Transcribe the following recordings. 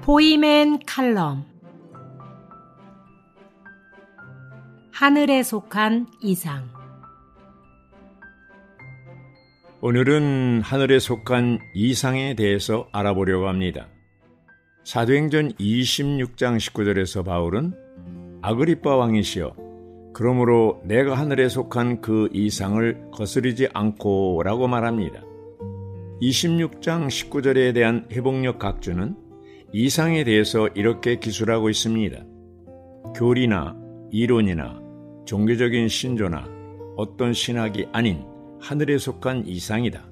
보이맨 칼럼. 하늘에 속한 이상. 오늘은 하늘에 속한 이상에 대해서 알아보려고 합니다. 사도행전 26장 19절에서 바울은 아그리빠 왕이시여, 그러므로 내가 하늘에 속한 그 이상을 거스르지 않고 라고 말합니다. 26장 19절에 대한 회복력 각주는 이상에 대해서 이렇게 기술하고 있습니다. 교리나 이론이나 종교적인 신조나 어떤 신학이 아닌 하늘에 속한 이상이다.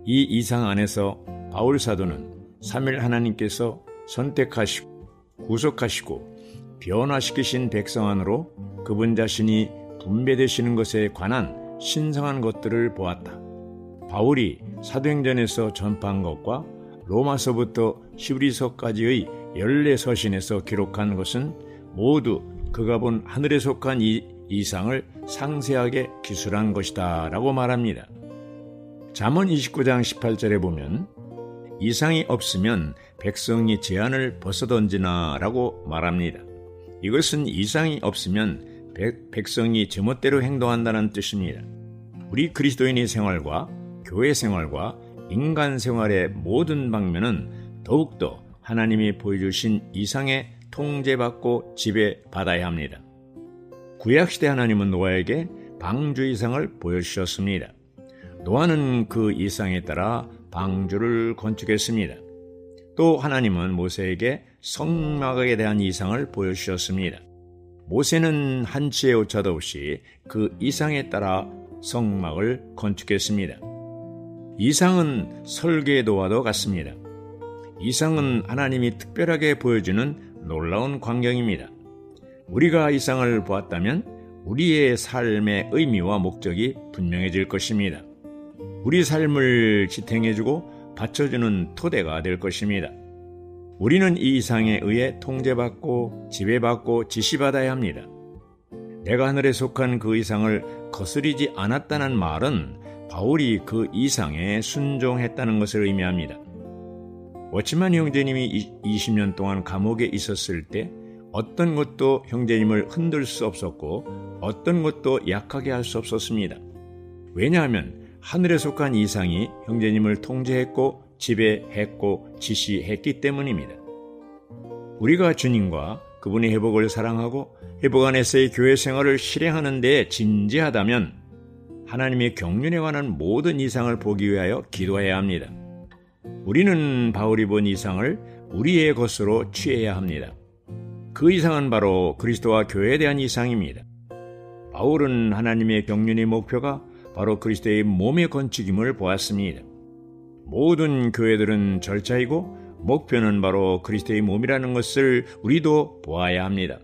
이 이상 안에서 바울 사도는 삼위 하나님께서 선택하시고 구속하시고 변화시키신 백성 안으로 그분 자신이 분배되시는 것에 관한 신성한 것들을 보았다. 바울이 사도행전에서 전파한 것과 로마서부터 히브리서까지의 14서신에서 기록한 것은 모두 그가 본 하늘에 속한 이 이상을 상세하게 기술한 것이다 라고 말합니다. 잠언 29장 18절에 보면 이상이 없으면 백성이 제한을 벗어던지나 라고 말합니다. 이것은 이상이 없으면 백성이 제멋대로 행동한다는 뜻입니다. 우리 그리스도인의 생활과 교회 생활과 인간 생활의 모든 방면은 더욱더 하나님이 보여주신 이상에 통제받고 지배받아야 합니다. 구약시대 하나님은 노아에게 방주 이상을 보여주셨습니다. 노아는 그 이상에 따라 방주를 건축했습니다. 또 하나님은 모세에게 성막에 대한 이상을 보여주셨습니다. 모세는 한치의 오차도 없이 그 이상에 따라 성막을 건축했습니다. 이상은 설계도와도 같습니다. 이상은 하나님이 특별하게 보여주는 놀라운 광경입니다. 우리가 이상을 보았다면 우리의 삶의 의미와 목적이 분명해질 것입니다. 우리 삶을 지탱해주고 받쳐주는 토대가 될 것입니다. 우리는 이 이상에 의해 통제받고 지배받고 지시받아야 합니다. 내가 하늘에 속한 그 이상을 거스르지 않았다는 말은 바울이 그 이상에 순종했다는 것을 의미합니다. 워치만 형제님이 20년 동안 감옥에 있었을 때 어떤 것도 형제님을 흔들 수 없었고 어떤 것도 약하게 할 수 없었습니다. 왜냐하면 하늘에 속한 이상이 형제님을 통제했고 지배했고 지시했기 때문입니다. 우리가 주님과 그분의 회복을 사랑하고 회복 안에서의 교회 생활을 실행하는 데 진지하다면 하나님의 경륜에 관한 모든 이상을 보기 위하여 기도해야 합니다. 우리는 바울이 본 이상을 우리의 것으로 취해야 합니다. 그 이상은 바로 그리스도와 교회에 대한 이상입니다. 바울은 하나님의 경륜의 목표가 바로 그리스도의 몸의 건축임을 보았습니다. 모든 교회들은 절차이고 목표는 바로 그리스도의 몸이라는 것을 우리도 보아야 합니다.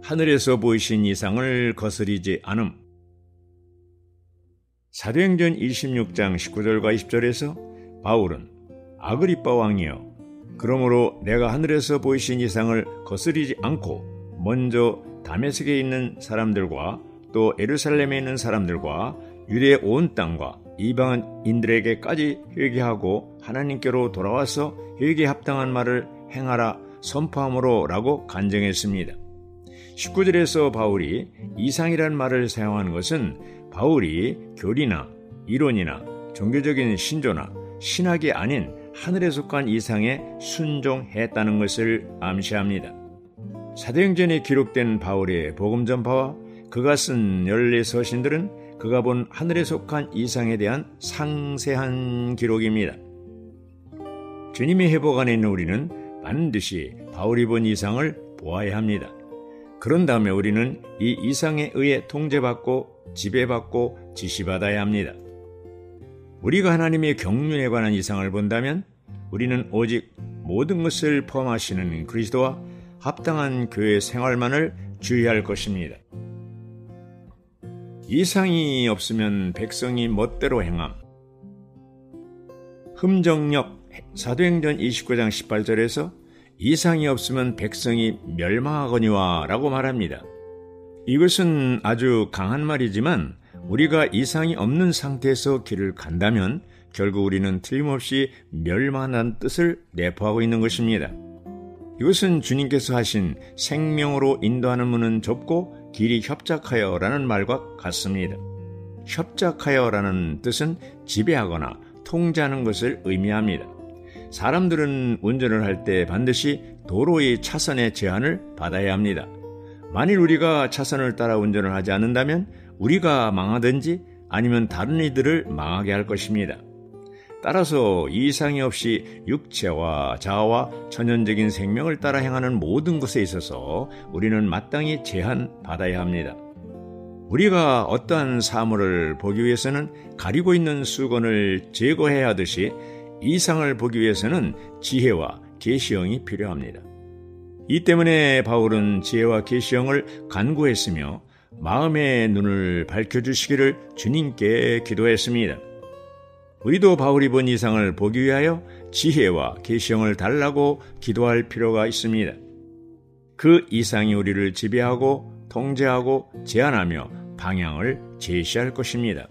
하늘에서 보이신 이상을 거스르지 않음. 사도행전 26장 19절과 20절에서 바울은 아그리빠 왕이여, 그러므로 내가 하늘에서 보이신 이상을 거스르지 않고 먼저 다메섹에 있는 사람들과 또 예루살렘에 있는 사람들과 유대 온 땅과 이방인들에게까지 회개하고 하나님께로 돌아와서 회개에 합당한 말을 행하라 선포함으로 라고 간증했습니다. 19절에서 바울이 이상이라는 말을 사용한 것은 바울이 교리나 이론이나 종교적인 신조나 신학이 아닌 하늘에 속한 이상에 순종했다는 것을 암시합니다. 사도행전에 기록된 바울의 복음 전파와 그가 쓴 14서신들은 그가 본 하늘에 속한 이상에 대한 상세한 기록입니다. 주님의 회복 안에 있는 우리는 반드시 바울이 본 이상을 보아야 합니다. 그런 다음에 우리는 이 이상에 의해 통제받고 지배받고 지시받아야 합니다. 우리가 하나님의 경륜에 관한 이상을 본다면 우리는 오직 모든 것을 포함하시는 그리스도와 합당한 교회 생활만을 주의할 것입니다. 이상이 없으면 백성이 멋대로 행함. 흠정역 사도행전 29장 18절에서 이상이 없으면 백성이 멸망하거니와 라고 말합니다. 이것은 아주 강한 말이지만 우리가 이상이 없는 상태에서 길을 간다면 결국 우리는 틀림없이 멸망한다는 뜻을 내포하고 있는 것입니다. 이것은 주님께서 하신 생명으로 인도하는 문은 좁고 길이 협착하여라는 말과 같습니다. 협착하여라는 뜻은 지배하거나 통제하는 것을 의미합니다. 사람들은 운전을 할 때 반드시 도로의 차선의 제한을 받아야 합니다. 만일 우리가 차선을 따라 운전을 하지 않는다면 우리가 망하든지 아니면 다른 이들을 망하게 할 것입니다. 따라서 이상이 없이 육체와 자아와 천연적인 생명을 따라 행하는 모든 것에 있어서 우리는 마땅히 제한받아야 합니다. 우리가 어떠한 사물을 보기 위해서는 가리고 있는 수건을 제거해야 하듯이 이상을 보기 위해서는 지혜와 계시형이 필요합니다. 이 때문에 바울은 지혜와 계시형을 간구했으며 마음의 눈을 밝혀주시기를 주님께 기도했습니다. 우리도 바울이 본 이상을 보기 위하여 지혜와 계시형을 달라고 기도할 필요가 있습니다. 그 이상이 우리를 지배하고 통제하고 제한하며 방향을 제시할 것입니다.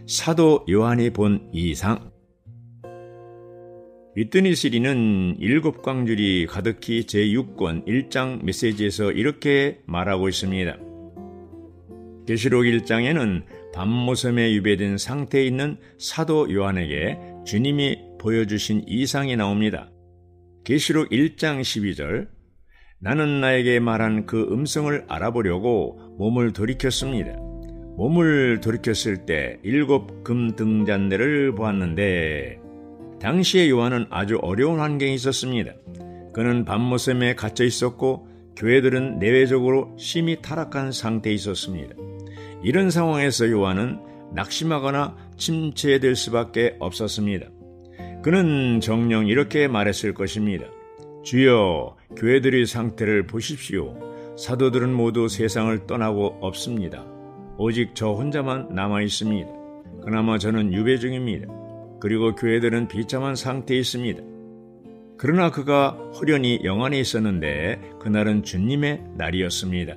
사도 요한이 본 이상. 위트니스리는 7광줄이 가득히 제6권 1장 메시지에서 이렇게 말하고 있습니다. 계시록 1장에는 밤모섬에 유배된 상태에 있는 사도 요한에게 주님이 보여주신 이상이 나옵니다. 계시록 1장 12절, 나는 나에게 말한 그 음성을 알아보려고 몸을 돌이켰습니다. 몸을 돌이켰을 때 7 금등잔대를 보았는데 당시에 요한은 아주 어려운 환경에 있었습니다. 그는 밤모섬에 갇혀 있었고 교회들은 내외적으로 심히 타락한 상태에 있었습니다. 이런 상황에서 요한은 낙심하거나 침체될 수밖에 없었습니다. 그는 정녕 이렇게 말했을 것입니다. 주여, 교회들의 상태를 보십시오. 사도들은 모두 세상을 떠나고 없습니다. 오직 저 혼자만 남아 있습니다. 그나마 저는 유배 중입니다. 그리고 교회들은 비참한 상태에 있습니다. 그러나 그가 호련히 영안에 있었는데 그날은 주님의 날이었습니다.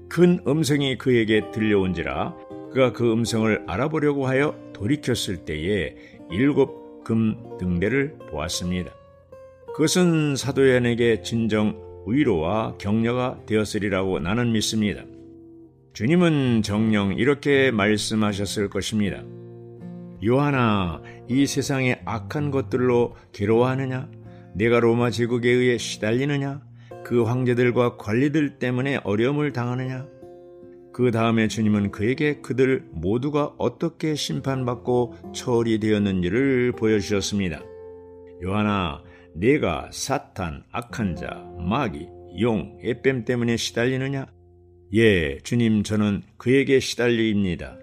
큰 음성이 그에게 들려온지라 그가 그 음성을 알아보려고 하여 돌이켰을 때에 7 금등대를 보았습니다. 그것은 사도 요한에게 진정 위로와 격려가 되었으리라고 나는 믿습니다. 주님은 정녕 이렇게 말씀하셨을 것입니다. 요한아, 이 세상의 악한 것들로 괴로워하느냐? 내가 로마 제국에 의해 시달리느냐? 그 황제들과 관리들 때문에 어려움을 당하느냐? 그 다음에 주님은 그에게 그들 모두가 어떻게 심판받고 처리되었는지를 보여주셨습니다. 요한아, 내가 사탄, 악한 자, 마귀, 용, 에뱀 때문에 시달리느냐? 예, 주님, 저는 그에게 시달리입니다.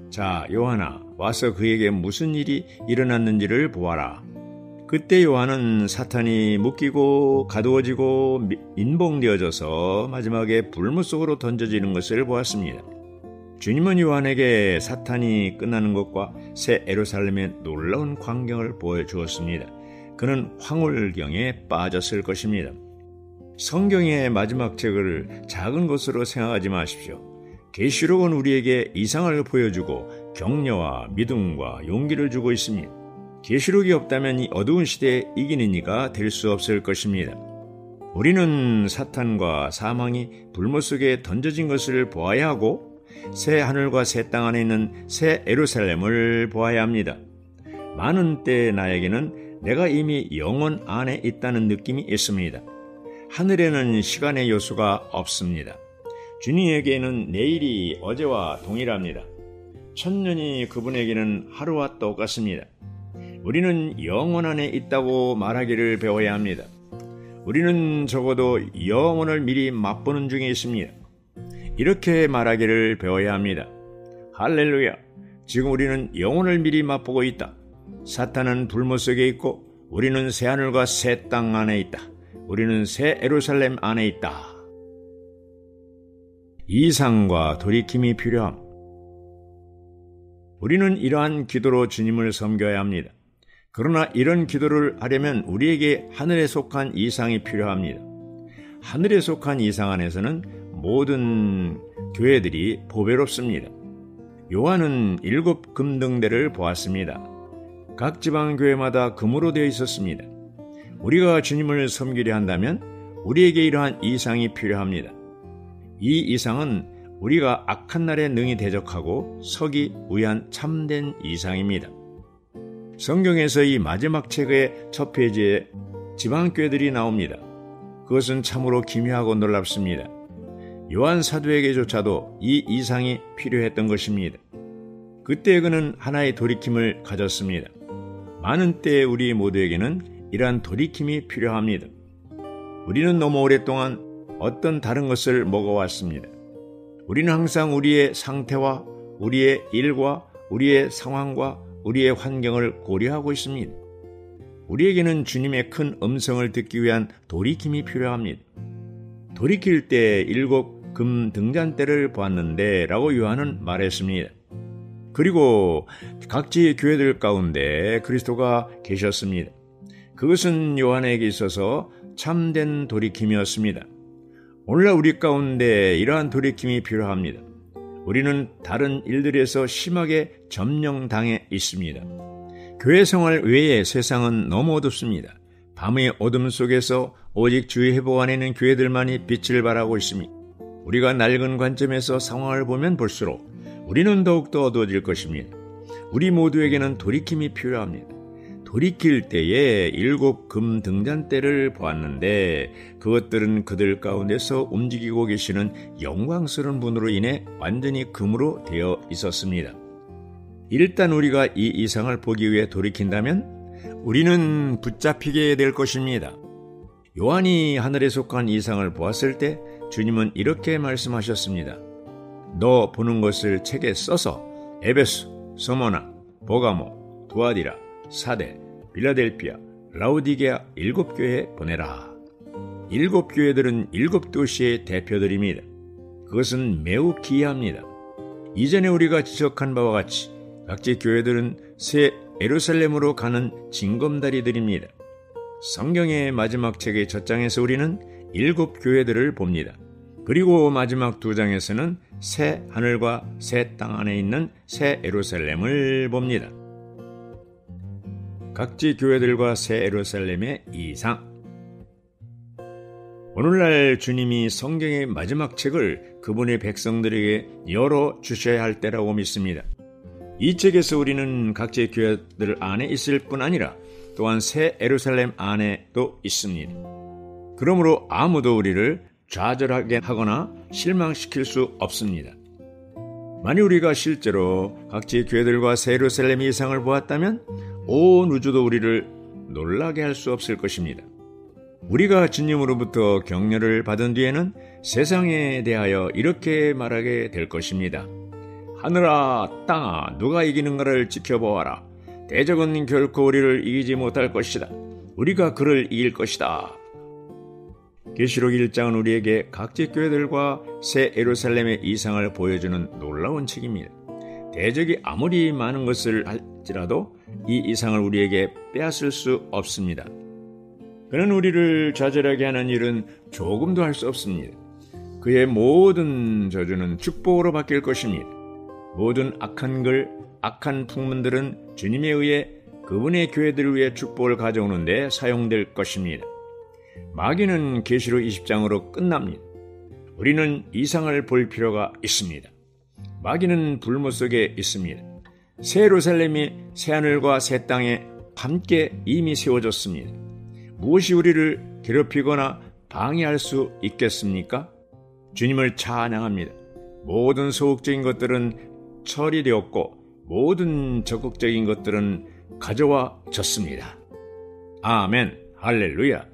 자, 요한아, 와서 그에게 무슨 일이 일어났는지를 보아라. 그때 요한은 사탄이 묶이고 가두어지고 인봉되어져서 마지막에 불못 속으로 던져지는 것을 보았습니다. 주님은 요한에게 사탄이 끝나는 것과 새 예루살렘의 놀라운 광경을 보여주었습니다. 그는 황홀경에 빠졌을 것입니다. 성경의 마지막 책을 작은 것으로 생각하지 마십시오. 계시록은 우리에게 이상을 보여주고 격려와 믿음과 용기를 주고 있습니다. 계시록이 없다면 이 어두운 시대에 이기는 이가 될 수 없을 것입니다. 우리는 사탄과 사망이 불못 속에 던져진 것을 보아야 하고 새 하늘과 새 땅 안에 있는 새 예루살렘을 보아야 합니다. 많은 때 나에게는 내가 이미 영원 안에 있다는 느낌이 있습니다. 하늘에는 시간의 요소가 없습니다. 주님에게는 내일이 어제와 동일합니다. 천년이 그분에게는 하루와 똑같습니다. 우리는 영원 안에 있다고 말하기를 배워야 합니다. 우리는 적어도 영원을 미리 맛보는 중에 있습니다. 이렇게 말하기를 배워야 합니다. 할렐루야! 지금 우리는 영원을 미리 맛보고 있다. 사탄은 불못 속에 있고 우리는 새하늘과 새 땅 안에 있다. 우리는 새 예루살렘 안에 있다. 이상과 돌이킴이 필요함. 우리는 이러한 기도로 주님을 섬겨야 합니다. 그러나 이런 기도를 하려면 우리에게 하늘에 속한 이상이 필요합니다. 하늘에 속한 이상 안에서는 모든 교회들이 보배롭습니다. 요한은 7 금등대를 보았습니다. 각 지방교회마다 금으로 되어 있었습니다. 우리가 주님을 섬기려 한다면 우리에게 이러한 이상이 필요합니다. 이 이상은 우리가 악한 날에 능히 대적하고 서기 위한 참된 이상입니다. 성경에서 이 마지막 책의 첫 페이지에 지방교회들이 나옵니다. 그것은 참으로 기묘하고 놀랍습니다. 요한 사도에게조차도 이 이상이 필요했던 것입니다. 그때 그는 하나의 돌이킴을 가졌습니다. 많은 때에 우리 모두에게는 이러한 돌이킴이 필요합니다. 우리는 너무 오랫동안 어떤 다른 것을 먹어왔습니다. 우리는 항상 우리의 상태와 우리의 일과 우리의 상황과 우리의 환경을 고려하고 있습니다. 우리에게는 주님의 큰 음성을 듣기 위한 돌이킴이 필요합니다. 돌이킬 때 7 금 등잔대를 보았는데 라고 요한은 말했습니다. 그리고 각지 교회들 가운데 그리스도가 계셨습니다. 그것은 요한에게 있어서 참된 돌이킴이었습니다. 오늘날 우리 가운데 이러한 돌이킴이 필요합니다. 우리는 다른 일들에서 심하게 점령당해 있습니다. 교회 생활 외에 세상은 너무 어둡습니다. 밤의 어둠 속에서 오직 주의 회복 안에 있는 교회들만이 빛을 발하고 있습니다. 우리가 낡은 관점에서 상황을 보면 볼수록 우리는 더욱더 어두워질 것입니다. 우리 모두에게는 돌이킴이 필요합니다. 돌이킬 때에 7 금 등잔대를 보았는데 그것들은 그들 가운데서 움직이고 계시는 영광스러운 분으로 인해 완전히 금으로 되어 있었습니다. 일단 우리가 이 이상을 보기 위해 돌이킨다면 우리는 붙잡히게 될 것입니다. 요한이 하늘에 속한 이상을 보았을 때 주님은 이렇게 말씀하셨습니다. 너 보는 것을 책에 써서 에베소, 서머나, 보가모, 두아디라, 사데, 빌라델피아, 라우디게아 7 교회에 보내라. 7 교회들은 7 도시의 대표들입니다. 그것은 매우 기이합니다. 이전에 우리가 지적한 바와 같이 각지 교회들은 새 예루살렘으로 가는 징검다리들입니다. 성경의 마지막 책의 첫 장에서 우리는 7 교회들을 봅니다. 그리고 마지막 2장에서는 새 하늘과 새 땅 안에 있는 새 예루살렘을 봅니다. 각지 교회들과 새 예루살렘의 이상. 오늘날 주님이 성경의 마지막 책을 그분의 백성들에게 열어주셔야 할 때라고 믿습니다. 이 책에서 우리는 각지 교회들 안에 있을 뿐 아니라 또한 새 예루살렘 안에도 있습니다. 그러므로 아무도 우리를 좌절하게 하거나 실망시킬 수 없습니다. 만일 우리가 실제로 각지 교회들과 새 예루살렘 이상을 보았다면 온 우주도 우리를 놀라게 할 수 없을 것입니다. 우리가 주님으로부터 격려를 받은 뒤에는 세상에 대하여 이렇게 말하게 될 것입니다. 하늘아 땅아 누가 이기는가를 지켜보아라. 대적은 결코 우리를 이기지 못할 것이다. 우리가 그를 이길 것이다. 계시록 1장은 우리에게 각지 교회들과 새 예루살렘의 이상을 보여주는 놀라운 책입니다. 대적이 아무리 많은 것을 할지라도 이 이상을 우리에게 빼앗을 수 없습니다. 그는 우리를 좌절하게 하는 일은 조금도 할 수 없습니다. 그의 모든 저주는 축복으로 바뀔 것입니다. 모든 악한 글, 악한 풍문들은 주님에 의해 그분의 교회들을 위해 축복을 가져오는 데 사용될 것입니다. 마귀는 계시록 20장으로 끝납니다. 우리는 이상을 볼 필요가 있습니다. 마귀는 불못 속에 있습니다. 새 예루살렘이 새하늘과 새 땅에 함께 이미 세워졌습니다. 무엇이 우리를 괴롭히거나 방해할 수 있겠습니까? 주님을 찬양합니다. 모든 소극적인 것들은 처리되었고 모든 적극적인 것들은 가져와졌습니다. 아멘, 할렐루야.